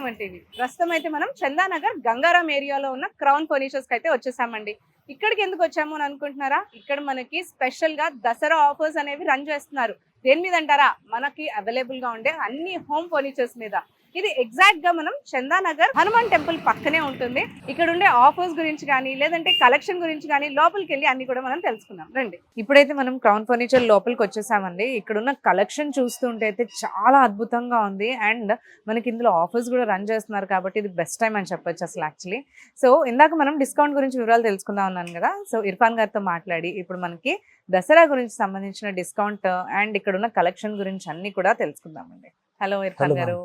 Suman TV. ప్రస్తుతం అయితే మనం చందానగర్ గంగారాం ఏరియాలో ఉన్న క్రౌన్ ఫర్నిచర్స్ కి అయితే వచ్చేసామండి. ఇక్కడికి ఎందుకు వచ్చాము అని అనుకుంటున్నారా? ఇక్కడ మనకి స్పెషల్ గా దసరా ఆఫర్స్ అనేవి రన్ చేస్తున్నారు. దేని మీద అంటారా? మనకి అవైలబుల్ గా ఉండే అన్ని హోమ్ ఫర్నిచర్స్ మీద. ఇది ఎగ్జాక్ట్ గా మనం చందానగర్ హనుమాన్ టెంపుల్ పక్కనే ఉంటుంది. ఇక్కడ ఉండే ఆఫర్స్ గురించి కానీ లేదంటే కలెక్షన్ గురించి కానీ లోపలికి వెళ్ళి అన్ని కూడా మనం తెలుసుకుందాం రండి. ఇప్పుడైతే మనం క్రౌన్ ఫర్నిచర్ లోపలికి వచ్చేసామండి. ఇక్కడ ఉన్న కలెక్షన్ చూస్తుంటే అయితే చాలా అద్భుతంగా ఉంది. అండ్ మనకి ఇందులో ఆఫర్స్ కూడా రన్ చేస్తున్నారు కాబట్టి ఇది బెస్ట్ టైం అని చెప్పొచ్చు అసలు యాక్చువల్లీ. సో ఇందాక మనం డిస్కౌంట్ గురించి వివరాలు తెలుసుకుందాం అన్నాను కదా. సో ఇర్ఫాన్ గారితో మాట్లాడి ఇప్పుడు మనకి దసరా గురించి సంబంధించిన డిస్కౌంట్ అండ్ ఇక్కడ ఉన్న కలెక్షన్ గురించి అన్ని కూడా తెలుసుకుందామండి. హలో ఇర్ఫాన్ గారు.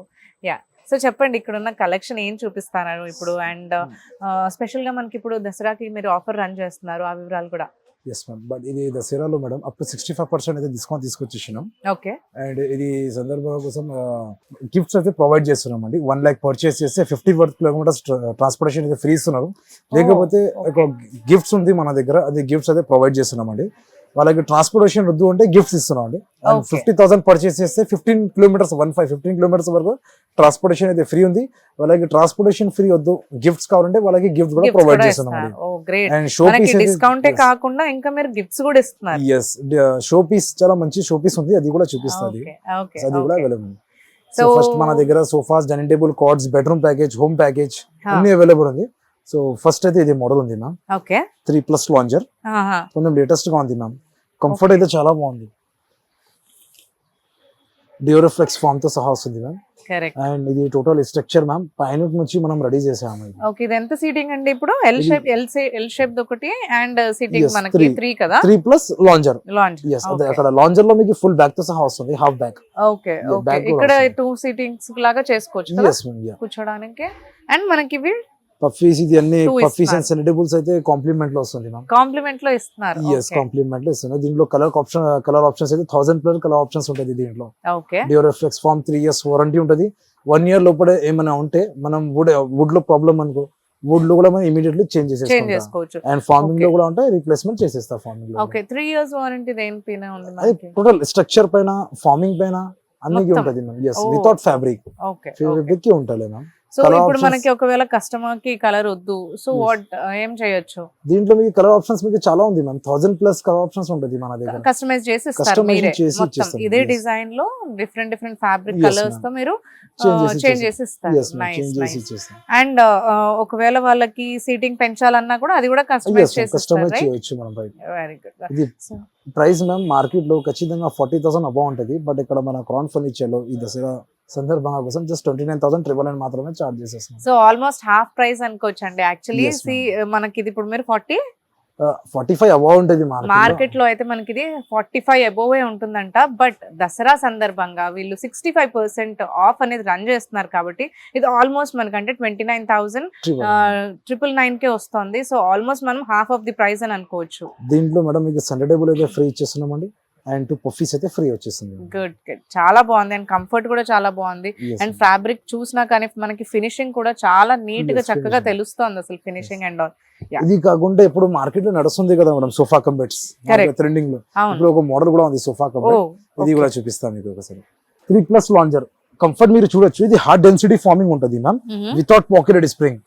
యా, సో చెప్పండి ఇక్కడ ఉన్న కలెక్షన్ ఏం చూపిస్తున్నారు ఇప్పుడు అండ్ స్పెషల్ గా మనకి ఇప్పుడు దసరాకి మీరు ఆఫర్ రన్ చేస్తున్నారు, ఆ వివరాలు కూడా. ఎస్ మ్యామ్, బట్ ఇది దసరాలో మేడం అప్ టు 65% అయితే డిస్కౌంట్ తీసుకొచ్చేసినాం. ఓకే. అండ్ ఇది సందర్భం కోసం గిఫ్ట్స్ అయితే ప్రొవైడ్ చేస్తున్నాం అండి. 1 lakh పర్చేస్ చేస్తే 50 కిలోమీటర్స్ ట్రాన్స్పోర్టేషన్ అయితే ఫ్రీ ఇస్తున్నారు. లేకపోతే ఒక గిఫ్ట్స్ ఉంది మన దగ్గర, అది గిఫ్ట్స్ అయితే ప్రొవైడ్ చేస్తున్నాం అండి. వాళ్ళకి ట్రాన్స్పోర్టేషన్ వద్దు అంటే గిఫ్ట్స్ ఇస్తున్నాం అండి. 50,000 పర్చేస్ చేస్తే 15 కిలోమీటర్స్ వరకు ట్రాన్స్పోర్టేషన్ అయితే ఫ్రీ ఉంది. వాళ్ళకి ట్రాన్స్పోర్టేషన్ ఫ్రీ వద్దు, గిఫ్ట్స్ కావాలంటే వాళ్ళకి గిఫ్ట్ కూడా ప్రొవైడ్ చేస్తున్నాం. అండ్ షో పీస్ డిస్కౌంట్ కాకుండా ఇంకా మీరు గిఫ్ట్స్ కూడా ఇస్తున్నారు. yes, షో పీస్ చాలా మంచి షో పీస్ ఉంది, అది కూడా చూపిస్తుంది. అది కూడా అవైలబుల్. సో ఫస్ట్ మన దగ్గర sofas, dining table, cards, bedroom package, home package అన్ని అవైలబుల్ ఉంది. సో ఫస్ట్ అయితే ఇది మోడల్ ఉంది మ్యామ్. ఓకే. 3+ లాంజర్ కొంచెం లేటెస్ట్ గా ఉంది మ్యామ్. కంఫర్ట్ అయితే చాలా బాగుంది. డియోరిఫ్లెక్స్ ఫామ్ తో సహా వస్తుంది మ్యామ్. కరెక్ట్. అండ్ ఇది టోటల్ స్ట్రక్చర్ మ్యామ్ పైన నుంచి మనం రెడీ చేసాము. ఓకే. ఇది ఎంత సీటింగ్ అండి? ఇప్పుడు ఎల్ షేప్ ఒకటి అండ్ సీటింగ్ మనకి 3 కదా. 3+ లాంజర్. yes, అదే అక్కడ లాంజర్ లో మీకు ఫుల్ బ్యాక్ తో సహా వస్తుంది, హాఫ్ బ్యాక్. ఓకే. ఓకే. ఇక్కడ 2 సీటింగ్స్ లాగా చేసుకోవచ్చు కదా కూర్చోడానికి. అండ్ మనకి ఇవి పఫీస్, ఇది అన్ని పఫీస్ అండ్ సెలెక్టబుల్స్ అయితే కాంప్లిమెంట్ లో వస్తుంది మ్యామ్. కాంప్లిమెంట్ లో ఇస్తున్నారు. yes, కాంప్లిమెంట్ లో ఇస్తున్నారు. దీంట్లో కలర్ ఆప్షన్స్ అయితే 1000+ కలర్ ఆప్షన్స్ ఉంటుంది దీంట్లో. ఓకే. డియోరిఫ్లెక్స్ ఫామ్ 3 years వారంటీ ఉంటుంది. 1 year లోపల ఏమైనా ఉంటే మనం వుడ్ లో ప్రాబ్లం అనుకో, వుడ్ లో కూడా మనం ఇమిడియట్లీ చేంజ్ చేసుకోవచ్చు. అండ్ ఫార్మింగ్ లో కూడా ఉంటే రీప్లేస్మెంట్ చేసేస్తా ఫార్మింగ్ లో. ఓకే. 3 years వారంటీ దేనిపైన ఉంది? అది టోటల్ స్ట్రక్చర్ పైన, ఫార్మింగ్ పైన అన్నికి ఉంటది ma'am. yes, without fabric. Okay. Fabric కి ఉంటలే మ్యామ్. సో ఇప్పుడు మనకి ఒకవేళ కస్టమర్ కి కలర్ వద్దు, సో వాట్ ఏం చేయొచ్చు? దీంట్లో మీకు కలర్ ఆప్షన్స్ మీకు చాలా ఉంది మ్యామ్. 1000+ కలర్ ఆప్షన్స్ ఉంటుంది మన దగ్గర. కస్టమైజ్ చేసి ఇస్తారు మీరే మొత్తం ఇదే డిజైన్ లో డిఫరెంట్ ఫ్యాబ్రిక్ కలర్స్ తో మీరు చేంజ్ చేసి ఇస్తారు. నైస్. అండ్ ఒకవేళ వాళ్ళకి సీటింగ్ పెంచాలన్నా కూడా అది కూడా కస్టమైజ్ చేయొచ్చు మనం. Very good. ఇది ప్రైస్ మ్యామ్ మార్కెట్ లో ఖచ్చితంగా 40,000 అబౌవ్ ఉంటది. బట్ ఇక్కడ మన క్రౌన్ ఫర్నిచర్ లో ఈ దసరా సందర్భంగా కోసం జస్ట్ 29,999 మాత్రమే చార్జ్ చేసేస్తాం. సో ఆల్మోస్ట్ హాఫ్ ప్రైస్ అనుకోవచ్చు అండి యాక్చువల్లీ. మనకి ఇది ఇప్పుడు మీరు 45 అబౌవ్ ఉంటుంది మార్కెట్ లో అయితే మనకి ఇది 45 అబౌవ్ ఉంటుందంట. బట్ దసరా సందర్భంగా వీళ్ళు 65% ఆఫ్ అనేది రన్ చేస్తున్నారు కాబట్టి ఇది ఆల్మోస్ట్ మనకంటే 29,999 కే వస్తుంది. సో ఆల్మోస్ట్ మనం హాఫ్ ఆఫ్ ది ప్రైస్ అని అనుకోవచ్చు. దీంట్లో మేడం మీకు సండే టేబుల్ అయితే ఫ్రీ ఇచ్చేస్తున్నామండి. అండ్ 2 పఫీస్ అయితే ఫ్రీ వచ్చేస్తుంది. గుడ్. చాలా బాగుంది. అండ్ కంఫర్ట్ కూడా చాలా బాగుంది. అండ్ ఫ్యాబ్రిక్ చూసినా కానీ మనకి ఫినిషింగ్ కూడా చాలా నీట్ గా చక్కగా తెలుస్తుంది అసలు ఫినిషింగ్ అండ్ ఆల్. ఇది కాకుండా ఇప్పుడు మార్కెట్ లో నడుస్తుంది కదా మేడం సోఫా కంబెట్స్ ట్రెండింగ్ లో. ఇప్పుడు ఒక మోడల్ కూడా ఉంది సోఫా కంబెట్, ఇది కూడా చూపిస్తాను మీకు ఒకసారి. 3+ లాంజర్ కంఫర్ట్ మీరు చూడొచ్చు. ఇది హార్డ్ డెన్సిటీ ఫార్మింగ్ ఉంటుంది ma'am, without pocketed spring.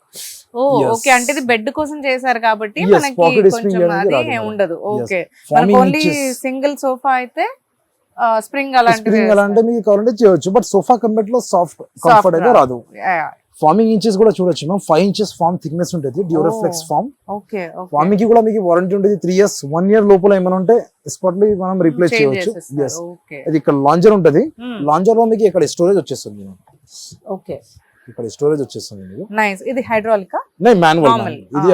Okay. అంటే ఇది బెడ్ కోసం చేశారు కాబట్టి మనకి కొంచెం అది ఉండదు. ఓకే. మనకి ఓన్లీ సింగిల్ సోఫా అయితే స్ప్రింగ్ అలాంటి మీకు కావాలంటే చేయొచ్చు. బట్ సోఫా కంబెట్ లో సాఫ్ట్ కంఫర్ట్ అయితే రాదు. ఫార్మింగ్ ఇంచెస్ కూడా చూడొచ్చు మ్యామ్. 5 inches ఫార్మ్ థిక్నెస్ ఉంటుంది. డ్యూరోఫ్లెక్స్ ఫార్మ్. ఓకే. ఫార్మింగ్ కి కూడా మీకు వారంటీ ఉంటుంది 3 years. 1 year లోపల ఏమైనా ఉంటే స్పాట్లీ మనం రీప్లేస్ చేయొచ్చు. ఇది ఇక్కడ లాంజర్ ఉంటుంది. లాంజర్ లో మీకు ఇక్కడ స్టోరేజ్ వచ్చేస్తుంది. ఓకే. ఇక్కడ స్టోరేజ్ వచ్చేస్తుంది మీకు. నైస్. ఇది హైడ్రాలిక్ మాన్యువల్. ఇది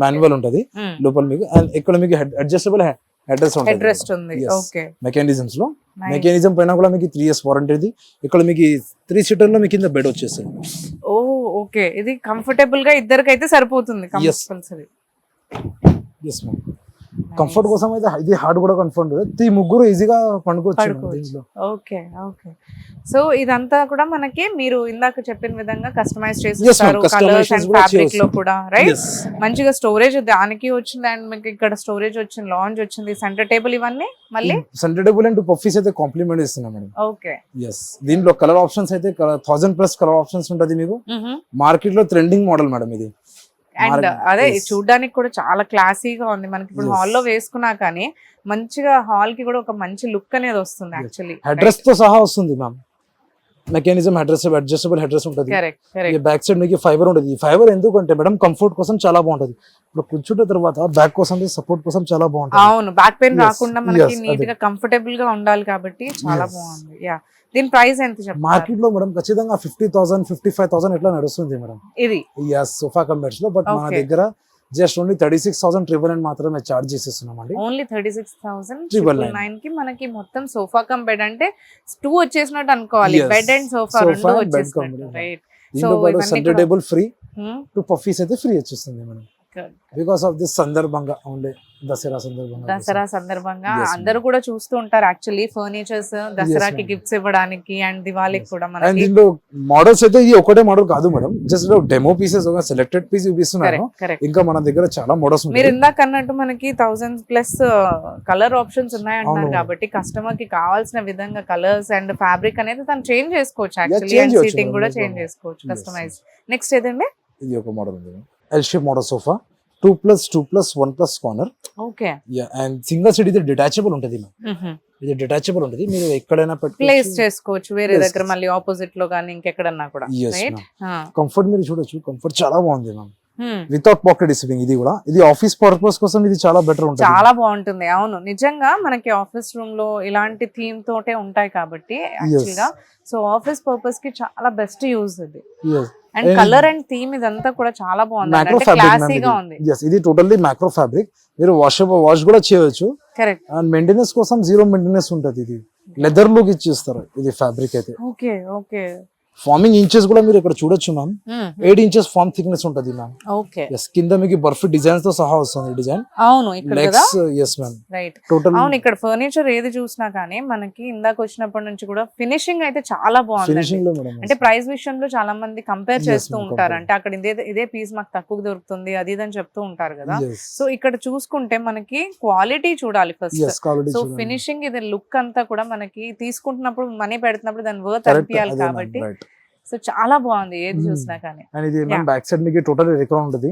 మాన్యువల్ ఉంటది లోపల మీకు. అండ్ ఇక్కడ మీకు అడ్జస్టబుల్ హెడ్ రెస్ట్ ఉంది. ఓకే. మెకానిజమ్స్ లో మెకానిజం పైన కూడా మీకు 3 years వారంటీ ఉంది. ఇక్కడ మీకు 3 seater లో మీకు కింద బెడ్ వచ్చేస్తుంది. ఓకే. ఇది కంఫర్టబుల్ గా ఇద్దరికైతే సరిపోతుంది కంపల్సరీ. yes ma'am. కంఫర్ట్ కోసం అయితే ఇది హార్డ్ కూడా కంఫర్ట్ ఈ ముగ్గురు ఈజీగా పండుకోవచ్చు పడుకోవచ్చు. దీంట్లో. Okay okay. సో ఇదంతా కూడా మనకి మీరు ఇందాక చెప్పిన విధంగా కస్టమైజ్ Yes, చేస్తారు ma'am. కలర్స్ Customizations అండ్ కూడా ఫ్యాబ్రిక్ లో చేయొచ్చు. కూడా రైట్. Yes. మంచిగా స్టోరేజ్ దానికి వచ్చింది అండ్ మీకు ఇక్కడ స్టోరేజ్ వచ్చింది, లాంజ్ వచ్చింది, సెంటర్ టేబుల్ ఇవన్నీ మళ్ళీ సెంటర్ టేబుల్ అండ్ పఫీస్ అయితే కాంప్లిమెంట్ ఇస్తున్నాం మేడం. ఓకే. ఎస్ దీంట్లో కలర్ ఆప్షన్స్ అయితే 1000+ కలర్ ఆప్షన్స్ ఉంటది మీకు. మార్కెట్ లో ట్రెండింగ్ మోడల్ మేడం ఇది. అండ్ అదే Yes. చూడడానికి కూడా చాలా క్లాసీగా ఉంది. మనకి ఇప్పుడు Yes. హాల్లో వేసుకున్నా కానీ మంచిగా హాల్ కి కూడా ఒక మంచి లుక్ అనేది వస్తుంది యాక్చువల్లీ. అడ్రస్ తో సహా వస్తుంది మ్యామ్. మెకానిజం అడ్జస్టబుల్ హెడ్రెస్ ఉంటుంది. Correct correct. బ్యాక్ సైడ్ మీకు ఫైబర్ ఉంటుంది. ఈ ఫైబర్ ఎందుకంటే మేడం కంఫర్ట్ కోసం చాలా బాగుంటది. ఇప్పుడు కూర్చుంటే తర్వాత బ్యాక్ కోసం సపోర్ట్ కోసం చాలా బాగుంటుంది. అవును, బ్యాక్ పెయిన్ Yes, రాకుండా మనకి yes, నీట్ గా కంఫర్టబుల్ గా ఉండాలి కాబట్టి చాలా Yes. బాగుంది. యా, దీని ప్రైస్ ఎంత చెప్తారు? మార్కెట్ లో మేడం ఖచ్చితంగా 50,000 55,000 ఎట్లా నడుస్తుంది మేడం ఇది సోఫా కంబెడ్స్ లో. బట్ మన Okay. దగ్గర జస్ట్ ఓన్లీ 36,999 మాత్రమే చార్జ్ చేసేస్తున్నాం అండి. ఓన్లీ 36,999 కి మనకి మొత్తం సోఫా కమ్ బెడ్ అంటే 2 వచ్చేసినట్టు అనుకోవాలి. Yes. Bed and sofa Sofa రెండు and bed వచ్చేసినట్టు combination. రైట్. దీంతో పాటు ఇవన్నీ సెంటర్ కూడా- టేబుల్ ఫ్రీ, 2 పఫీస్ అయితే ఫ్రీ వచ్చేస్తుంది మేడం. బికాస్ ఆఫ్ దిస్ సందర్భంగా ఉండే దసరా సందర్భంగా. దసరా సందర్భంగా Yes, ma'am. అందరూ కూడా చూస్తూ ఉంటారు యాక్చువల్లీ ఫర్నిచర్స్ దసరాకి ma'am. గిఫ్ట్స్ ఇవ్వడానికి అండ్ దివాళీకి కూడా అండ్ మనకి. దీంట్లో మోడల్స్ అయితే ఈ ఒకటే మోడల్ కాదు మేడం, జస్ట్ డెమో పీసెస్ ఒక సెలెక్టెడ్ పీస్ చూపిస్తున్నాను. Correct correct. ఇంకా మన దగ్గర చాలా మోడల్స్ మీరు ఉంటాయి. ఇందాక అన్నట్టు మనకి 1000+ కలర్ ఆప్షన్స్ ఉన్నాయంటున్నారు అవును. కాబట్టి కస్టమర్ కి కావాల్సిన విధంగా కలర్స్ అండ్ ఫ్యాబ్రిక్ అనేది తను చేంజ్ చేసుకోవచ్చు యాక్చువల్లీ. change అండ్ చేయొచ్చు సీటింగ్ madam, కూడా no చేంజ్ problem. చేసుకోవచ్చు Yes, కస్టమైజ్. నెక్స్ట్ ఏదండి? ఇది ఒక మోడల్ ఉంది. L shape model sofa 2+2+1+ corner. Okay. And single seat ఇది డిటాచబుల్ ఉంటుంది మ్యామ్. ఇది డిటాచబుల్ ఉంటుంది, మీరు ఎక్కడైనా ప్లేస్ చేసుకోవచ్చు వేరే Yes. దగ్గర మళ్ళీ ఆపోజిట్ లో కానీ ఇంకెక్కడన్నా కూడా Yes, రైట్. కంఫర్ట్ మీరు చూడొచ్చు. కంఫర్ట్ చాలా బాగుంది మ్యామ్. Without pocket receiving. ఇది కూడా ఇది ఆఫీస్ పర్పస్ కోసం ఇది చాలా బెటర్ ఉంటుంది. చాలా బాగుంటుంది. అవును, నిజంగా మనకి ఆఫీస్ రూమ్ లో ఇలాంటి థీమ్ తోటే ఉంటాయి కాబట్టి యాక్చువల్ గా సో ఆఫీస్ పర్పస్ కి చాలా బెస్ట్ యూజ్ ఇది. Yes. And And- colour and theme ఇదంతా కూడా చాలా బాగుంది. మ్యాక్రో అంటే ఫ్యాబ్రిక్ క్లాసీగా ఉంది. ఇది టోటల్లీ మ్యాక్రో ఫ్యాబ్రిక్. మీరు వాష్ కూడా చేయొచ్చు. కరెక్ట్. అండ్ మెయింటెనెన్స్ కోసం 0 మెయింటెనెన్స్ ఉంటుంది. ఇది లెదర్ లుక్ ఇచ్చేస్తారు ఇది ఫ్యాబ్రిక్ అయితే. Okay okay. ఫార్మింగ్ ఇంచెస్ కూడా మీరు ఇక్కడ చూడొచ్చు మ్యామ్. 8 ఇంచెస్ ఫార్మ్ థిక్నెస్ ఉంటుంది మ్యామ్. ఓకే. ఎస్ కింద మీకు బర్ఫీ డిజైన్స్ తో సహా వస్తుంది డిజైన్. అవును ఇక్కడ కదా. Legs yes ma'am right. Total అవును, ఇక్కడ ఫర్నిచర్ ఏది చూసినా కానీ మనకి ఇందాక వచ్చినప్పటి నుంచి కూడా ఫినిషింగ్ అయితే చాలా బాగుంది. ఫినిషింగ్ లో మేడం. అంటే ప్రైస్ విషయంలో చాలా మంది కంపేర్ Yes, చేస్తూ ma'am, ఉంటారు. compare. అంటే అక్కడ ఇదే పీస్ మాకు తక్కువ దొరుకుతుంది అది ఇది అని చెప్తూ ఉంటారు కదా. Yes. సో ఇక్కడ చూసుకుంటే మనకి క్వాలిటీ చూడాలి ఫస్ట్. Yes, quality సో చూడండి. ఫినిషింగ్ ఇది లుక్ అంతా కూడా మనకి తీసుకుంటున్నప్పుడు మనీ పెడుతున్నప్పుడు దాని వర్త్ Correct, అనిపించాలి అదే కాబట్టి ma'am, right. సో చాలా బాగుంది ఏది చూసినా కానీ. అండ్ ఇది మ్యామ్ Yeah. బ్యాక్ సైడ్ మీకు టోటల్ రికార్డ్ ఉంటుంది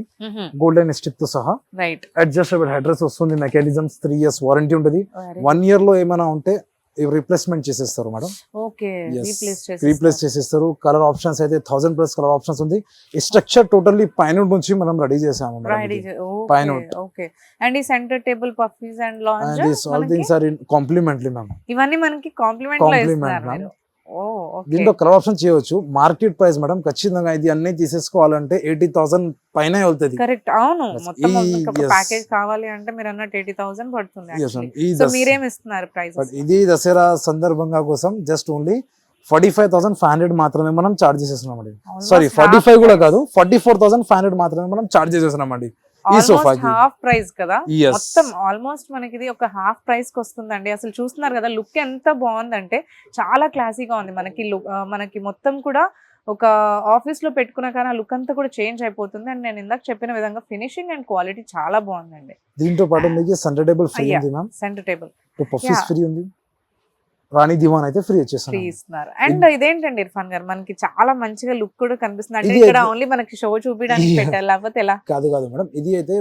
గోల్డెన్ స్టిప్ తో సహా. రైట్. అడ్జస్టబుల్ హెడ్రెస్ వస్తుంది. మెకానిజమ్స్ 3 years వారంటీ ఉంటుంది. 1 year లో ఏమైనా ఉంటే రీప్లేస్మెంట్ చేసేస్తారు మేడం. ఓకే. రీప్లేస్ చేసేస్తారు. కలర్ ఆప్షన్స్ అయితే 1000+ కలర్ ఆప్షన్స్ ఉంది. ఈ స్ట్రక్చర్ టోటల్లీ పైన నుంచి మనం రెడీ చేసాము మేడం ఇది. పైన ఓకే. అండ్ ఈ centre table puffies and And these all lounge things are in complimentary ma'am. ఇవన్నీ మనకి కాంప్లిమెంట్ లో Compliment, ఇస్తున్నారు ma'am. మీరు. ఓ ఓకే. దీంట్లో కలర్ ఆప్షన్ చేయవచ్చు. మార్కెట్ ప్రైస్ మేడం ఖచ్చితంగా ఇది అన్ని తీసేసుకోవాలంటే 80,000 పైన వెళ్తుంది. కరెక్ట్. అవును, Yes. మొత్తం ఈ- ఒక yes. ప్యాకేజ్ కావాలి అంటే మీరు అన్నట్టు 80,000 పడుతుంది Yes, actually. ma'am. ఈ సో దస్- మీరేం ఇస్తున్నారు ప్రైస్? బట్ ఇది దసరా సందర్భంగా కోసం జస్ట్ ఓన్లీ 45,500 మాత్రమే మనం చార్జ్ చేసేస్తున్నామండి. సారీ 45 కూడా కాదు, 44,500 మాత్రమే మనం చార్జ్ చేసేస్తున్నామండి ఈ సోఫాకి. హాఫ్ ప్రైస్ కదా. Yes. మొత్తం ఆల్మోస్ట్ మనకి ఇది ఒక హాఫ్ ప్రైస్ కి వస్తుందండి. అసలు చూస్తున్నారు కదా లుక్ ఎంత బాగుందంటే చాలా క్లాసీగా ఉంది. మనకి మొత్తం కూడా ఒక ఆఫీస్ లో పెట్టుకున్న కానీ ఆ లుక్ అంతా కూడా చేంజ్ అయిపోతుంది. అండ్ నేను ఇందాక చెప్పిన విధంగా ఫినిషింగ్ అండ్ క్వాలిటీ చాలా బాగుందండి. దీంతో పాటు మీకు సెంటర్ టేబుల్ ఫ్రీ అయ్యా. ఉంది ma'am. Centre table puffies Yeah. Free ఉంది. రాణి దివాన్ అయితే ఫ్రీ ఫ్రీ వచ్చేస్తాను. ఇస్తున్నారు. అండ్ ఇదేంటండి ఇర్ఫాన్ గారు మనకి చాలా మంచిగా లుక్ కూడా కనిపిస్తుంది. అంటే ఇది ఇక్కడ అయితే- ఓన్లీ మనకి షో చూపించడానికి Yeah. పెట్టాలి లేకపోతే ఎలా? కాదు మేడం, ఇది అయితే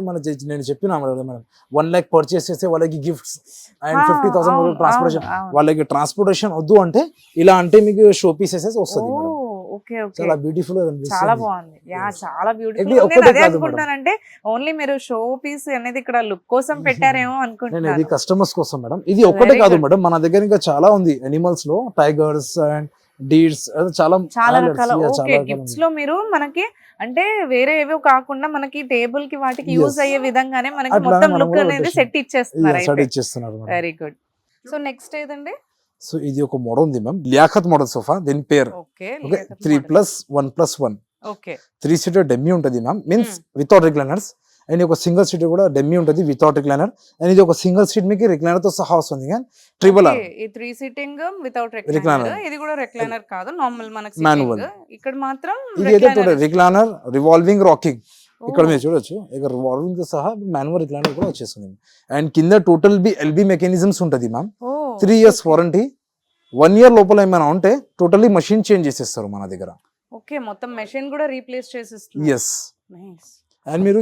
నేను చెప్పిన మేడం 1 lakh పర్చేస్ చేస్తే వాళ్ళకి గిఫ్ట్స్ అండ్ 50,000 అవును, ట్రాన్స్పోర్టేషన్. అవును. వాళ్ళకి ట్రాన్స్పోర్టేషన్ వద్దు అంటే ఇలా అంటే మీకు షో పీసెస్ వస్తుంది మేడం. Okay okay. చాలా బ్యూటిఫుల్ గా చాలా కనిపిస్తుంది. బాగుంది. Yeah, Yes. చాలా ఇది బ్యూటిఫుల్. నేను ఒక్కటే అదే కాదు అనుకుంటున్నానంటే ఓన్లీ మీరు షో పీస్ అనేది ఇక్కడ లుక్ కోసం పెట్టారేమో నేను ఇది అనుకుంటున్నాను. కస్టమర్స్ కోసం మేడం. ఇది ఒక్కటే Very కాదు good. మేడం, మన దగ్గర ఇంకా చాలా ఉంది. అనిమల్స్ లో టైగర్స్ అండ్ డీర్స్ చాలా చాలా animals. రకాల Yeah, ఓకే చాలా రకాలు గిఫ్ట్స్ ఉంది. లో మీరు మనకి అంటే వేరే ఏవో కాకుండా మనకి టేబుల్ కి వాటికి Yes. యూజ్ అయ్యే విధంగానే మనకి అట్లానే మొత్తం మనం లుక్ కూడా అనేది పెట్టేసాం. సెట్ ఇచ్చేస్తున్నారు Yeah, అయితే. study ఇచ్చేస్తున్నారు madam. Very good. So next ఏదండి? సో ఇది ఒక మోడల్ ఉంది మ్యామ్, లియాఖత్ మోడల్ సోఫా. దీని పేరు ఓకే. Okay 3+1+1 okay. 3-seater డెమ్మి ఉంటుంది ma'am. Means without recliners. And ఒక సింగిల్ సీట్ కూడా డెమ్మీ ఉంటుంది వితౌట్ రిక్లైనర్. అండ్ ఇది ఒక సింగిల్ సీట్ మీకు రిక్లైనర్ తో సహా వస్తుంది కానీ ట్రిపుల్ ఆర్ ఈ 3 సీటింగ్ వితౌట్ Recliner. రిక్లైనర్. ఇది కూడా రిక్లైనర్ కాదు, నార్మల్ మనకి Manual. సీటింగ్. ఇక్కడ మాత్రం ఇది అయితే రిక్లైనర్ రివాల్వింగ్ రాకింగ్. ఇక్కడ మీరు చూడొచ్చు ఇక్కడ రివాల్వింగ్ తో సహా మాన్యువల్ రిక్లైనర్ కూడా వచ్చేస్తుంది. అండ్ కింద టోటల్ ఎల్బి మెకానిజమ్స్ ఉంటుంది మ్యామ్. 3 years warranty. 1 year లోపల ఏమైనా ఉంటే టోటల్లీ మషిన్ చేంజ్ చేసేస్తారు మన దగ్గర. ఓకే, మొత్తం మెషిన్ కూడా రీప్లేస్ చేసిస్తున్నారు. ఎస్. నైస్ అండ్ మీరు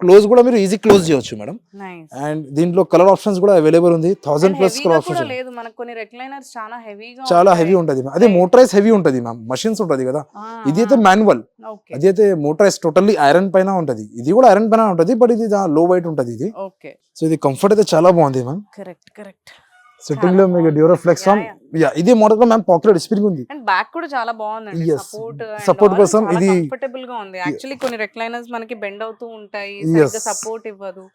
క్లోజ్ కూడా మీరు ఈజీ క్లోజ్ చేయొచ్చు మేడం. నైస్. అండ్ దీంట్లో కలర్ ఆప్షన్స్ కూడా అవైలబుల్ ఉంది. 1000+ కలర్ ఆప్షన్స్ లేదు, మనకు కొన్ని రిక్లైనర్స్ చాలా హెవీగా చాలా హెవీ ఉంటుంది. అదే మోటరైజ్ హెవీ ఉంటుంది మ్యామ్. మషిన్స్ ఉంటుంది కదా, ఇది అయితే మాన్యువల్, ఓకే అది అయితే మోటరైజ్ టోటల్లీ ఐరన్ పైన ఉంటుంది. ఇది కూడా ఐరన్ పైన ఉంటుంది బట్ ఇది లో వెయిట్ ఉంటుంది ఇది. ఓకే. సో ఇది కంఫర్ట్ అయితే చాలా బాగుంది మ్యామ్. కరెక్ట్. సిట్టింగ్ లో మీకు డ్యూరోఫ్లెక్స్ ఇది మోడల్ లో మ్యామ్ పాకెట్ స్ప్రింగ్ ఉంది. అండ్ బ్యాక్ కూడా చాలా బాగుందండి. Yes. సపోర్ట్ Support కోసం ఇది కంఫర్టబుల్ గా ఉంది. యాక్చువల్లీ కొన్ని రిక్లైనర్స్ మనకి బెండ్ అవుతూ ఉంటాయి, Yes. సపోర్ట్ ఇవ్వదు.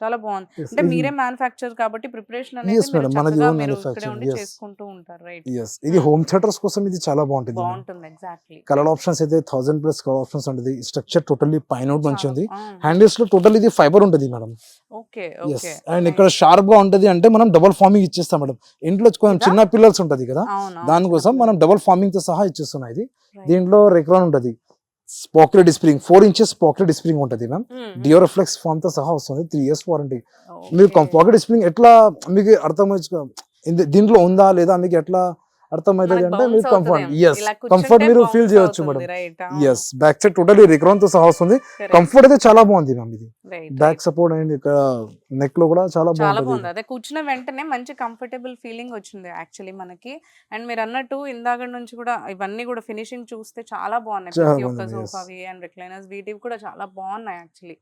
చాలా బాగుంది. Yes, అంటే ఇది- మీరే మ్యానుఫ్యాక్చర్ కాబట్టి ప్రిపరేషన్ Yes, అనేది మీరు madam, మనది చక్కగా own మీరు ఇక్కడే manufacturing, ఉండి yes. చేసుకుంటూ ఉంటారు, రైట్? yes ఇది హోమ్ థియేటర్స్ కోసం ఇది చాలా బాగుంటుంది. బాగుంటుంది. ఎగ్జాక్ట్లీ. కలర్ ఆప్షన్స్ అయితే 1000+ కలర్ ఆప్షన్స్ ఉంటుంది. స్ట్రక్చర్ టోటల్లీ పైన మంచి ఉంది. హ్యాండిల్స్ లో టోటల్ ఇది ఫైబర్ ఉంటుంది మేడం. ఓకే. ఎస్. అండ్ ఇక్కడ షార్ప్ గా ఉంటది అంటే మనం డబుల్ ఫార్మింగ్ ఇచ్చేస్తాం మేడం. ఇంట్లో కొంచెం చిన్న పిల్లర్స్ ఉంటది కదా, దానికోసం మనం డబుల్ ఫార్మింగ్ తో సహా ఇచ్చేస్తున్నాం. ఇది దీంట్లో రెక్రాన్ ఉంటది. Pocket spring 4 inches pocket spring ఉంటుంది మ్యామ్. డియోరఫ్లెక్స్ ఫామ్ తో సహా వస్తుంది. 3 years వారంటీ. మీరు పాకెట్ స్ప్రింగ్ ఎట్లా మీకు అర్థమవుతుంది దీంట్లో ఉందా లేదా మీకు ఎట్లా అర్థమవుతుంది అంటే మీరు కంఫర్ట్ కంఫర్ట్ మీరు ఫీల్ చేయొచ్చు madam. Yes. Back side totally Recron తో సహా వస్తుంది. కంఫర్ట్ అయితే చాలా బాగుంది మ్యామ్. ఇది బ్యాక్ సపోర్ట్ అండ్ ఇక్కడ నెక్ లో కూడా చాలా బాగుంది. అదే కూర్చున్న వెంటనే మంచి కంఫర్టబుల్ ఫీలింగ్ వచ్చింది యాక్చువల్లీ మనకి. అండ్ మీరు అన్నట్టు ఇందాక నుంచి కూడా ఇవన్నీ కూడా ఫినిషింగ్ చూస్తే చాలా బాగున్నాయి. చాలా ప్రతి ఒక్క బాగుంది, yes. సోఫావి అండ్ రిక్లైనర్స్ వీటివి కూడా చాలా బాగున్నాయి యాక్చువల్లీ.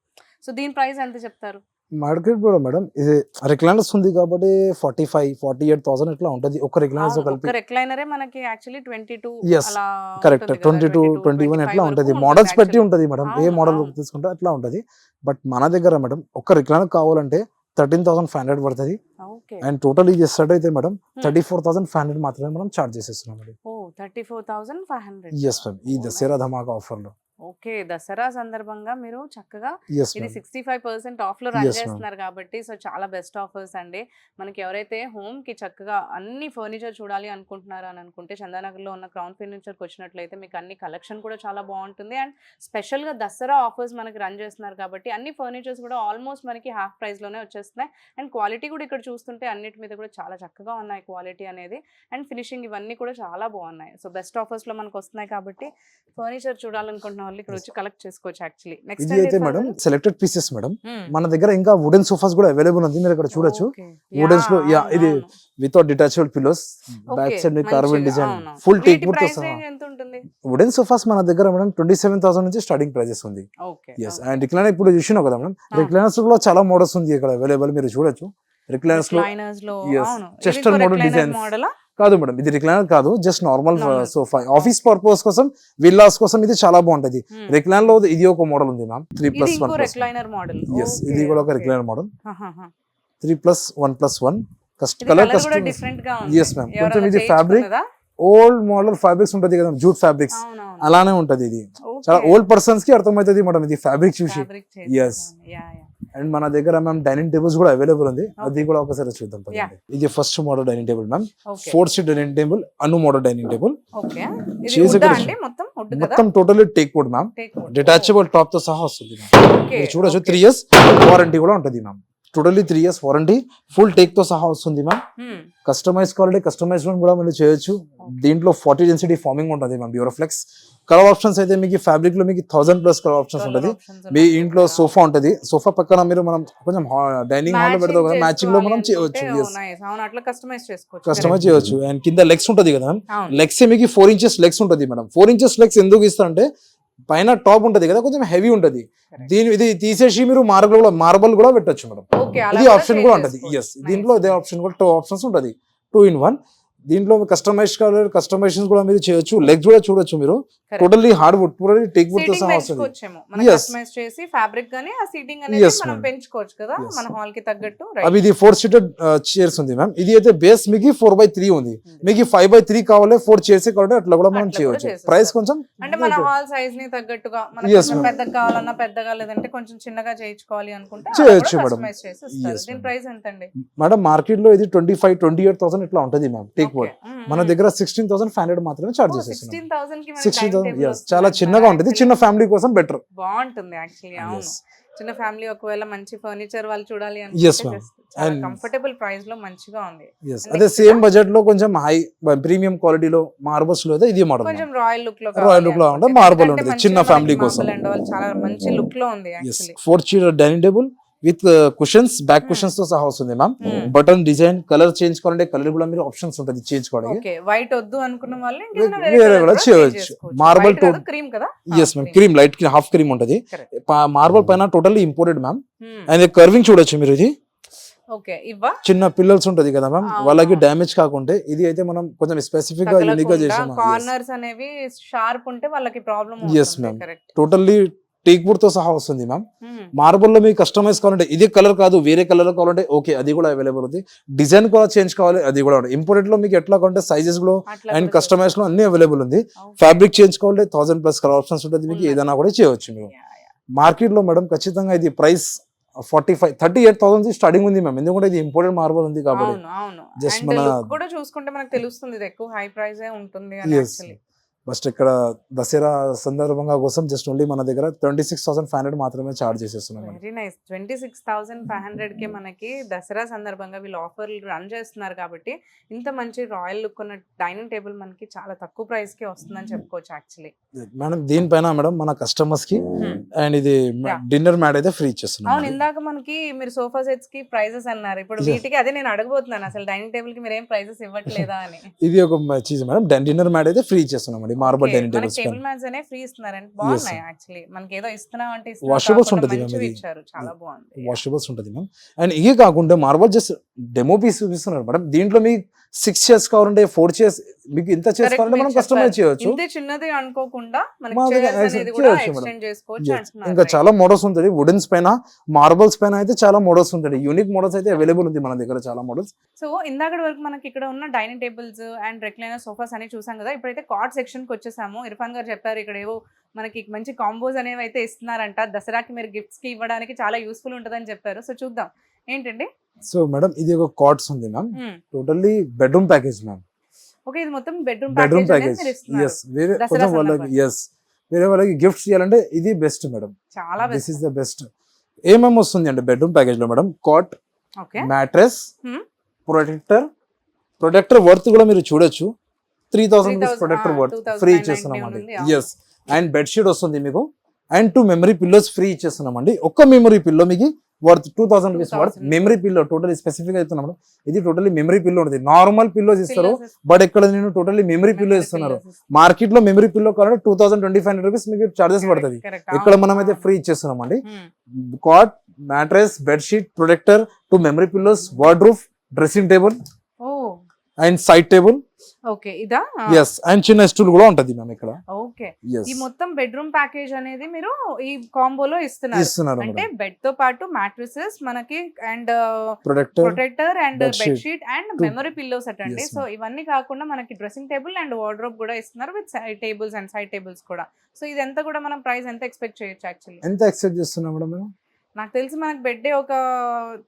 సో దీని ప్రైస్ ఎంత చెప్తారు? మార్కెట్ కూడా మేడం ఇది రిక్లైనర్స్ ఉంది కాబట్టి 45,000-48,000 ఇట్లా ఉంటది ఒక రిక్లైనర్స్ కలిపి. ఒక రిక్లైనరే మనకి యాక్చువల్లీ 22 Yes, అలా కరెక్ట్. ఉంటుంది కదా, 22-21 ఎట్లా ఉంటది. మోడల్స్ పెట్టి ఉంటది మేడం. ఏ మోడల్ తీసుకుంటే అట్లా ఉంటది. బట్ మన దగ్గర మేడం ఒక రిక్లైనర్ కావాలంటే 13,500 పడుతుంది. ఓకే. అండ్ టోటల్ ఇది సెట్ అయితే మేడం 34,500 మాత్రమే మనం చార్జ్ చేసేస్తున్నాం మేడం. ఓ 34,500. Yes ma'am. ఈ దసరా ధమాకా ఆఫర్ లో. ఓకే, దసరా సందర్భంగా మీరు చక్కగా ఎస్ ఇది మ్యామ్. 65% ఆఫ్ లో రన్ Yes, ma'am. చేస్తున్నారు కాబట్టి సో చాలా బెస్ట్ ఆఫర్స్ అండి. మనకి ఎవరైతే హోమ్ కి చక్కగా అన్ని ఫర్నిచర్ చూడాలి అనుకుంటున్నారా అని అనుకుంటే చందానగర్ లో ఉన్న క్రౌన్ ఫర్నిచర్ కి వచ్చినట్లయితే మీకు అన్ని కలెక్షన్ కూడా చాలా బాగుంటుంది. అండ్ స్పెషల్ గా దసరా ఆఫర్స్ మనకి రన్ చేస్తున్నారు కాబట్టి అన్ని ఫర్నిచర్స్ కూడా ఆల్మోస్ట్ మనకి హాఫ్ ప్రైస్ లోనే వచ్చేస్తున్నాయి. అండ్ క్వాలిటీ కూడా ఇక్కడ చూస్తుంటే అన్నిటి మీద కూడా చాలా చక్కగా ఉన్నాయి క్వాలిటీ అనేది. అండ్ ఫినిషింగ్ ఇవన్నీ కూడా చాలా బాగున్నాయి. సో బెస్ట్ ఆఫర్స్ లో మనకు వస్తున్నాయి కాబట్టి ఫర్నిచర్ చూడాలనుకుంటున్న వాళ్ళు ఇక్కడ వచ్చి కలెక్ట్ చేసుకోవచ్చు యాక్చువల్లీ. నెక్స్ట్ ఇది అయితే మేడం సెలెక్టెడ్ పీసెస్ మేడం. మన దగ్గర ఇంకా వుడెన్ సోఫాస్ కూడా అవైలబుల్ ఉంది. మీరు ఇక్కడ చూడొచ్చు. వుడెన్స్ లో ఇది without detachable pillows, back side మీకు carbon design full teak wood తో సహా. ఎంత ఉంటుంది? వుడెన్ సోఫాస్ మన దగ్గర మేడం 27,000 నుంచి స్టార్టింగ్ ప్రైజెస్ ఉంది. ఓకే. ఎస్. అండ్ రిక్లైనర్ ఇప్పుడు చూసినావు కదా మేడం, రిక్లైనర్స్ లో చాలా మోడల్స్ ఉంది ఇక్కడ అవైలబుల్. మీరు చూడొచ్చు రిక్లైనర్స్ లో. Yes. చెస్టర్ మోడల్ డిజైన్స్ కాదు మేడం, ఇది రిక్లైనర్ కాదు, just normal sofa. Office purpose కోసం, విల్లాస్ కోసం ఇది చాలా బాగుంటది. రిక్లైనర్ లో ఇది ఒక మోడల్ ఉంది మ్యామ్. 3+1+1. Recliner model. ఎస్. ఇది కూడా ఒక recliner model. 3+1+1 colour custom. Different గా ఉంది. Yes ma'am. కొంచెం ఇది ఫ్యాబ్రిక్ ఓల్డ్ మోడల్ ఫ్యాబ్రిక్స్ ఉంటది కదా, జూట్ ఫ్యాబ్రిక్స్ అలానే ఉంటది. ఇది చాలా ఓల్డ్ పర్సన్స్ కి అర్థమవుతుంది మేడం ఇది ఫ్యాబ్రిక్ చూసి. ఎస్. అండ్ మన దగ్గర మ్యామ్ డైనింగ్ టేబుల్స్ కూడా అవైలబుల్ ఉంది. అది కూడా ఒకసారి చూద్దాం. ఇది first model dining table ma'am. 4 seat dining table, అను మోడల్ డైనింగ్ టేబుల్. మొత్తం totally teak wood ma'am. Detachable top తో సహా వస్తుంది. మీరు చూడొచ్చు 3 years వారంటీ కూడా ఉంటుంది ma'am. Totally 3 years warranty, full take తో సహా వస్తుంది మ్యామ్. కస్టమైజ్ కావాలంటే కస్టమైజ్ కూడా మీరు చేయొచ్చు. దీంట్లో 40 density ఫార్మింగ్ ఉంటుంది మ్యామ్. బ్యూరోఫ్లెక్స్ కలర్ ఆప్షన్స్ అయితే మీకు ఫ్యాబ్రిక్ లో మీకు 1000+ కలర్ ఆప్షన్స్ ఉంటుంది. మీ ఇంట్లో సోఫా ఉంటుంది, సోఫా పక్కన మీరు మనం కొంచెం డైనింగ్ హాల్ లో పెడతాం కదా, మ్యాచింగ్ లో మనం చేయవచ్చు. కస్టమైజ్ చేయవచ్చు. అండ్ కింద లెగ్స్ ఉంటుంది కదా మ్యామ్, లెగ్స్ మీకు 4 inches లెగ్స్ ఉంటుంది మేడం. 4 inches లెగ్స్ ఎందుకు ఇస్తా అంటే పైన టాప్ ఉంటది కదా, కొంచెం హెవీ ఉంటది. ఇది తీసేసి మీరు మార్బల్ కూడా పెట్టచ్చు మేడం. ఇది ఆప్షన్ కూడా ఉంటది. ఎస్. దీంట్లో ఇదే ఆప్షన్ కూడా 2 options ఉంటది. 2 in 1. దీంట్లో కస్టమైజ్ కావాలి, కస్టమైజేషన్ కూడా మీరు చేయొచ్చు. లెగ్స్ కూడా చూడొచ్చు మీరు. Correct. Totally hard wood, totally teak wood తో సీటింగ్ సహా వస్తుంది. పెంచుకోవచ్చేమో మనం Yes. కస్టమైజ్ చేసి ఫ్యాబ్రిక్ గానీ ఆ సీటింగ్ అనేది Yes, మనం ma'am. పెంచుకోవచ్చు కదా Yes. మన హాల్ కి తగ్గట్టు. అవి ఇది 4 సీటెడ్ చైర్స్ ఉంది మ్యామ్. ఇది అయితే బేస్ మీకు 4x3 ఉంది. మీకు 5x3 కావాలి, 4 చైర్స్ కావాలి, అట్లా కూడా మనం అట్లా కూడా చేయవచ్చు. చేసేస్తారు. ప్రైస్ కొంచెం అంటే మన హాల్ సైజ్ ని తగ్గట్టుగా మనకి Yes, కొంచెం ma'am. పెద్దగా కావాలన్నా పెద్దగా, లేదంటే కొంచెం చిన్నగా చేయించుకోవాలి అనుకుంటే చేయొచ్చు, madam. కస్టమైజ్ చేసి ఇస్తారు. Yes, దీని madam. ప్రైస్ ఎంత అండి? మేడం మార్కెట్ లో ఇది 25-28,000 ఇట్లా ఉంటది మ్యామ్ టేక్ వుడ్. మన దగ్గర 16,500 మాత్రమే చార్జ్ చేసేస్తున్నాం. 16,000 కి మనకి 16,000 dining table yes, వస్తుంది చాలా అంటారా? చిన్నగా ఉంటది. Actually చిన్న ఫ్యామిలీ కోసం బెటర్. బాగుంటుంది యాక్చువల్లీ. అవును, Yes. చిన్న ఫ్యామిలీ ఒకవేళ మంచి ఫర్నిచర్ వాళ్ళు చూడాలి Yes, అంటే ma'am. చాలా And- కంఫర్టబుల్ ప్రైస్ లో మంచిగా ఉంది. Yes. And అదే next సేమ్ బడ్జెట్ లో కొంచెం హై ప్రీమియం క్వాలిటీలో మార్బల్స్ లో అయితే ఇది మోడల్. కొంచెం రాయల్ లుక్ లో Royal look లో ఉంటే marble ఉంటుంది, చిన్న family కోసం. చాలా మంచి లుక్ లో ఉంది yes actually. 4 chair dining table with cushions, back cushions తో సహా వస్తుంది ma'am. Button design, colour change కావాలంటే కలర్ కూడా మీరు ఆప్షన్స్ ఉంటుంది చేంజ్ చేసుకోవడానికి. ఓకే, వైట్ వద్దు అనుకున్న వాళ్ళు వేరే కూడా చేయొచ్చు. Marble to- క్రీమ్ కదా? Yes ma'am, cream light half cream ఉంటుంది. Correct. మార్బల్ పైన totally imported ma'am. And carving చూడొచ్చు మీరు. ఇది ఓకే, ఇవ్వా చిన్న పిల్లల్స్ ఉంటది కదా మ్యామ్, అవును. వాళ్ళకి డ్యామేజ్ కాకుండా ఇది అయితే మనం కొంచెం స్పెసిఫిక్ గా యూనిక్ గా చేసాం. కార్నర్స్ అనేవి షార్ప్ ఉంటే వాళ్ళకి problem. Yes, ma'am. Totally teak wood తో సహా వస్తుంది మ్యామ్. మార్బల్ లో మీకు కస్టమైజ్ కావాలంటే ఇది కలర్ కాదు వేరే కలర్ కావాలంటే ఓకే, అది కూడా అవైలబుల్ ఉంది. డిజైన్ కూడా చేంజ్ కావాలి, అది కూడా ఉంది. ఇంపోర్టెడ్ లో మీకు ఎట్లా కావాలంటే సైజెస్ లో అండ్ కస్టమైజ్ లో అన్ని అవైలబుల్ ఉంది. ఫ్యాబ్రిక్ చేంజ్ కావాలంటే 1000+ కలర్ ఆప్షన్స్ ఉంటుంది. మీకు ఏదైనా కూడా చేయవచ్చు మీరు. మార్కెట్ లో మేడం ఖచ్చితంగా ఇది ప్రైస్ 38,000 స్టార్టింగ్ ఉంది మ్యామ్. ఎందుకంటే ఇది ఇంపోర్టెడ్ మార్బల్ ఉంది కాబట్టి. అవును అవును. Just And మన- look కూడా చూసుకుంటే మనకు తెలుస్తుంది ఇది ఎక్కువ హై ప్రైస్ ఉంటుంది అని Yes. యాక్చువల్లీ. ఫస్ట్ ఇక్కడ దసరా సందర్భంగా కోసం జస్ట్ ఓన్లీ మన దగ్గర 26,500 మాత్రమే చార్జ్ చేసేస్తున్నాం. Very nice. 26,500 కి మనకి దసరా సందర్భంగా వీళ్ళు ఆఫర్లు రన్ చేస్తున్నారు కాబట్టి ఇంత మంచి రాయల్ లుక్ ఉన్న డైనింగ్ టేబుల్ మనకి చాలా తక్కువ ప్రైస్ కి వస్తుందని చెప్పుకోవచ్చు యాక్చువల్లీ. మేడం దీనిపైన మేడం మన కస్టమర్స్ కి అండ్ ఇది Yeah. డిన్నర్ మ్యాట్ అయితే ఫ్రీ అవును, ఇచ్చేస్తున్నాం. ఇందాక మనకి మీరు సోఫా సెట్స్ కి ప్రైజెస్ అన్నారు. ఇప్పుడు Yes. వీటికి అదే నేను అడగబోతున్నాను, అసలు డైనింగ్ టేబుల్ కి మీరు ఏం ప్రైజెస్ ఇవ్వట్లేదా అని. ఇది ఒక చీజ్ మేడం, డిన్నర్ మ్యాట్ అయితే ఫ్రీ ఇచ్చేస్తున్నాం అండి. మార్బల్ Okay, డైనింగ్ మనకి టేబుల్స్ టేబుల్ మ్యాట్స్ అనేవి ఫ్రీ ఇస్తున్నారండి. బాగున్నాయి యాక్చువల్లీ. మనకి ఏదో ఇస్తున్నాం అంటే Washables ఉంటుంది మంచివి ఇది. ఇచ్చారు, చాలా బాగుంది. వాషబుల్స్ ఉంటుంది మ్యామ్. అండ్ ఇవి కాకుండా మార్బల్ జస్ట్ డెమో పీస్ చూపిస్తున్నారు మేడం. దీంట్లో మీకు 6 చైర్స్ కావాలంటే 4 చైర్స్, మీకు ఇంత చైర్స్ Correct, కావాలంటే మీరు మనం కస్టమైజ్ చెప్పారు. చేయొచ్చు. ఇంతే చిన్నది అనుకోకుండా మనకి మా దగ్గర chairs అనేది కూడా చేయొచ్చు మేడం. ఎక్స్టెండ్ చేసుకోవచ్చు Yes. అంటున్నారు. ఇంకా right? చాలా మోడల్స్ ఉంటుంది. వుడెన్స్ పైన, మార్బల్స్ పైన అయితే చాలా మోడల్స్ ఉంటాయి. యూనిక్ మోడల్స్ అయితే అవైలబుల్ ఉంది మన దగ్గర చాలా మోడల్స్. సో ఇందాక వరకు మనకి ఇక్కడ ఉన్న dining tables and recliner sofas అని చూసాం కదా. ఇప్పుడైతే కార్డ్ సెక్షన్ కి వచ్చేసాము. ఇర్ఫాన్ గారు చెప్పారు ఇక్కడ ఏవో మనకి మంచి కాంబోస్ అనేవి అయితే ఇస్తున్నారంట. దసరాకి మీరు గిఫ్ట్స్ కి ఇవ్వడానికి చాలా యూస్ఫుల్ ఉంటుందని చెప్పారు. సో చూద్దాం ఏంటండి. సో మేడం ఇది ఒక కార్డ్స్ ఉంది ma'am. Totally bedroom package ma'am. Okay, ఇది మొత్తం bedroom bedroom package package. Yes, వేరే దసరా కొంచెం వాళ్ళకి సందర్భంగా. ఎస్ వేరే వాళ్ళకి గిఫ్ట్స్ ఇవ్వాలంటే ఇది బెస్ట్ మేడం. చాలా దిస్ ఇస్ ద బెస్ట్. ఏమేమి వస్తుంది అంటే బెడ్రూమ్ ప్యాకేజ్ లో madam, cot, okay, mattress, Hmm. Protector worth కూడా మీరు చూడొచ్చు. 3,000 రూపీస్ 3,000, ప్రొటెక్టర్ వర్త్ 2,999 ఫ్రీ ఇచ్చేస్తున్నాం అండి. ఉంది, అవును. ఎస్, అండ్ బెడ్షీట్ వస్తుంది మీకు. అండ్ 2 మెమరీ పిల్లోస్ ఫ్రీ ఇచ్చేస్తున్నాం అండి. ఒక్క మెమరీ పిల్లో మీకు worth 2,000 rupees worth 2,000. Memory pillow. Total specific అవుతున్నాం మేడం. ఇది టోటల్లీ మెమరీ పిల్లో ఉంటుంది. నార్మల్ పిల్లోస్ ఇస్తారు, బట్ ఇక్కడ నేను టోటల్లీ మెమరీ పిల్లో ఇస్తున్నారు. మార్కెట్ లో మెమరీ పిల్లో కావాలంటే 2,025 రూపీస్ మీకు చార్జెస్ పడుతుంది. ఇక్కడ మనం అయితే ఫ్రీ ఇచ్చేస్తున్నాం అండి. Cot, mattress, bedsheet, protector, 2 memory pillows, wardrobe, dressing table and side table. Okay, ఇదా? ఎస్, అండ్ చిన్న స్టూల్ కూడా ఉంటది మ్యామ్ ఇక్కడ. Okay, Yes. ఈ మొత్తం బెడ్రూమ్ ప్యాకేజ్ అనేది మీరు ఈ కాంబోలో ఇస్తున్నారు. ఇస్తున్నారు అంటే మేడం. బెడ్ తో పాటు మ్యాట్రిసెస్ మనకి and protector, protector and bedsheet. Bedsheet and Two. Memory pillows అటండి. Yes, సో ఇవన్నీ కాకుండా మనకి డ్రెస్సింగ్ టేబుల్ అండ్ వార్డ్రోబ్ కూడా ఇస్తున్నారు with side tables and side tables కూడా. సో ఇదంతా కూడా మనం ప్రైస్ ఎంత ఎక్స్పెక్ట్ చేయొచ్చు యాక్చువల్లీ? ఎంత ఎక్సెప్ట్ చేస్తున్నాం మేడం మేము? నాకు తెలిసి మనకి బెడ్ ఒక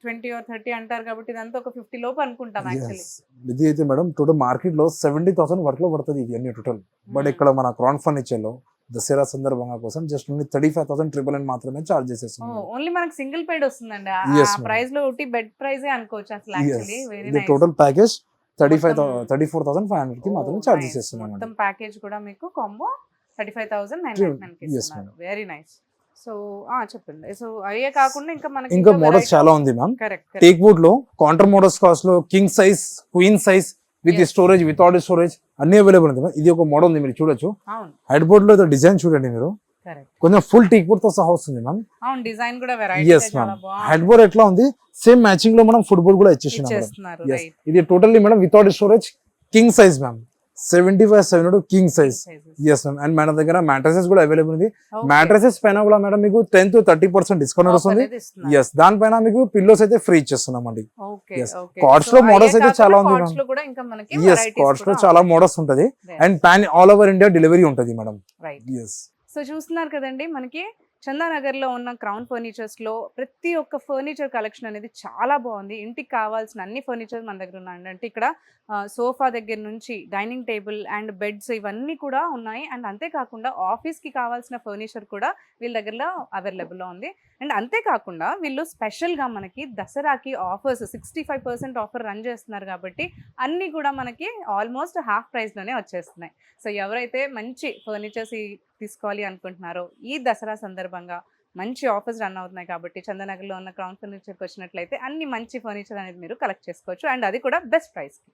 20 or 30 అంటారు కాబట్టి ఇదంతా ఒక 50 లోపు అనుకుంటాం యాక్చువల్లీ. Yes. ఇది అయితే మేడం టోటల్ మార్కెట్ లో 70,000 వరకు లో పడుతుంది ఇది అన్ని టోటల్. బట్ ఇక్కడ మన క్రౌన్ ఫర్నిచర్ లో దసరా సందర్భంగా కోసం జస్ట్ ఓన్లీ 35,000 మాత్రమే చార్జ్ చేసేస్తున్నాం. ఓన్లీ మనకి సింగిల్ బెడ్ వస్తుందండి. Yes, ఆ ma'am. ప్రైస్ లో ఒకటి బెడ్ ప్రైజే అనుకోవచ్చు అసలు యాక్చువల్లీ. వెరీ ఇది నైస్. టోటల్ ప్యాకేజ్ మొత్తం- 34,500 కి మాత్రమే చార్జ్ చేస్తున్నాం. మొత్తం ప్యాకేజ్ కూడా మీకు కాంబో 35,999 కి Yes, ఇస్తున్నారు. madam. Very nice. సో చెప్పండి. సో అయ్యే కాకుండా ఇంకా మనకి ఇంకా మోడల్స్ చాలా ఉంది మ్యామ్. కరెక్ట్ టేక్ వుడ్ లో కౌంటర్ మోడల్స్ కాస్ట్ లో king size, queen size with Yes. Storage, without storage అన్ని అవైలబుల్ ఉంది. ఇది ఒక మోడల్ ఉంది, మీరు చూడొచ్చు. అవును హెడ్ బోర్డ్ లో డిజైన్ చూడండి మీరు. కరెక్ట్. కొంచెం ఫుల్ టేక్ వుడ్ తో సహా వస్తుంది మ్యామ్. అవును, డిజైన్ కూడా వెరైటీ ఎస్ చాలా మ్యామ్. బాగుంది. హెడ్ బోర్డ్ ఎట్లా ఉంది సేమ్ మ్యాచింగ్ లో మనం ఫుడ్ బోర్డ్ కూడా ఇచ్చేసినాం మేడం. ఇచ్చేస్తున్నారు. Yes. రైట్. ఇది totally madam without storage king size ma'am 75-72 king size. Sizes. Yes ma'am. And మన దగ్గర మ్యాట్రసెస్ కూడా అవైలబుల్ ఉంది. Okay. మ్యాట్రసెస్ పైన కూడా మేడం మీకు 10-30% డిస్కౌంట్ Offer వస్తుంది. అనేది ఇస్తున్నారు. ఎస్, దానిపైన మీకు పిల్లోస్ అయితే ఫ్రీ ఇచ్చేస్తున్నాం అండి. Okay, Yes. okay. Cords So, లో models అయ్యే అయితే కాకుండా చాలా ఉంది cords ma'am. లో కూడా ఇంకా మనకి ఎస్, varieties కార్డ్స్ లో కూడా చాలా మోడల్స్ ఉంటది. Yes. And pan all over India delivery ఉంటుంది మేడం. Right. ఎస్. సో చూస్తున్నారు కదండి, మనకి చందానగర్ లో ఉన్న క్రౌన్ ఫర్నిచర్స్ లో ప్రతి ఒక్క ఫర్నిచర్ కలెక్షన్ అనేది చాలా బాగుంది. ఇంటికి కావాల్సిన అన్ని ఫర్నిచర్ మన దగ్గర ఉన్నాయండి. అంటే ఇక్కడ సోఫా దగ్గర నుంచి డైనింగ్ టేబుల్ అండ్ బెడ్స్ ఇవన్నీ కూడా ఉన్నాయి. అండ్ అంతేకాకుండా ఆఫీస్ కి కావాల్సిన ఫర్నిచర్ కూడా వీళ్ళ దగ్గరలో అవైలబుల్ లో ఉంది. అండ్ అంతేకాకుండా వీళ్ళు స్పెషల్ గా మనకి దసరాకి ఆఫర్స్ 65% ఆఫర్ రన్ చేస్తున్నారు కాబట్టి అన్ని కూడా మనకి ఆల్మోస్ట్ హాఫ్ ప్రైస్ లోనే వచ్చేస్తున్నాయి. సో ఎవరైతే మంచి ఫర్నిచర్స్ తీసుకోవాలి అనుకుంటున్నారో ఈ దసరా సందర్భంగా మంచి ఆఫర్స్ రన్ అవుతున్నాయి కాబట్టి చందానగర్లో ఉన్న క్రౌన్ ఫర్నిచర్కి వచ్చినట్లయితే అన్ని మంచి ఫర్నిచర్ అనేది మీరు కలెక్ట్ చేసుకోవచ్చు. అండ్ అది కూడా బెస్ట్ ప్రైస్కి.